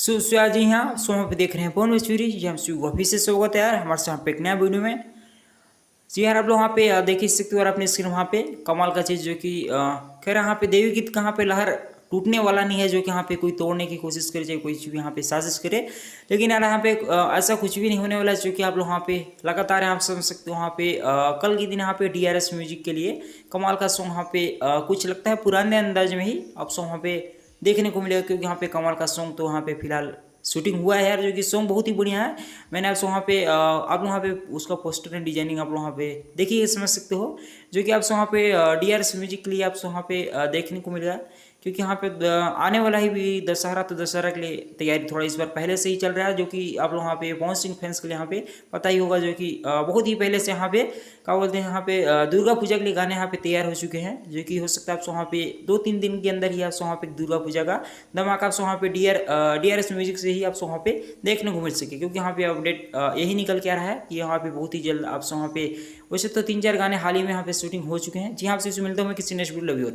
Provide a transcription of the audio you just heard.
जी हाँ, सो यहाँ पे देख रहे हैं पवन मसूरी जी। हम शिव ऑफिस से स्वागत है यार हमारे साथ पे एक नया वीडियो में। जी यार, आप लोग वहाँ पे देख ही सकते हो यार अपने स्क्रीन। वहाँ पे कमाल का चीज़ जो कि खैर यहाँ पे देवी गीत कहाँ पे लहर टूटने वाला नहीं है, जो कि यहाँ पे कोई तोड़ने की कोशिश करे, चाहे कोई चीज़ यहाँ पे साजिश करे। लेकिन यार यहाँ पे ऐसा कुछ भी नहीं होने वाला है, जो कि आप लोग वहाँ पे लगातार आप समझ सकते हो। वहाँ पे कल के दिन यहाँ पे DRS म्यूजिक के लिए कमाल का सॉन्ग यहाँ पे कुछ लगता है पुराने अंदाज में ही आप सॉन्ग वहाँ पे देखने को मिलेगा, क्योंकि यहाँ पे कमाल का सॉन्ग तो वहाँ पे फिलहाल शूटिंग हुआ है यार, जो कि सॉन्ग बहुत ही बढ़िया है। मैंने आपसे वहाँ पे आप लोग वहाँ पे उसका पोस्टर एंड डिजाइनिंग आप लोग वहाँ पे देखिए समझ सकते हो, जो कि आपसे वहाँ पे DRS म्यूजिक के लिए आपसे वहाँ पे देखने को मिलेगा। क्योंकि यहाँ पे आने वाला ही भी दशहरा, तो दशहरा के लिए तैयारी थोड़ा इस बार पहले से ही चल रहा है, जो कि आप लोग वहाँ पे पवन सिंह फैंस के लिए यहाँ पे पता ही होगा, जो कि बहुत ही पहले से यहाँ पे क्या बोलते हैं, यहाँ पे दुर्गा पूजा के लिए गाने यहाँ पे तैयार हो चुके हैं, जो कि हो सकता है आपसे वहाँ पे 2-3 दिन के अंदर ही आपसे वहाँ पे दुर्गा पूजा का धमाका आपसे वहाँ पे DRS म्यूजिक से ही आपसे वहाँ पे देखने को मिल सके। क्योंकि यहाँ पे अपडेट यही निकल के आ रहा है कि यहाँ पे बहुत ही जल्द आपसे वहाँ पे, वैसे तो 3-4 गाने हाल ही में यहाँ पे शूटिंग हो चुके हैं। जी हाँ, आपसे मिलता हूँ मैं किसी नेक्स्ट वीडियो।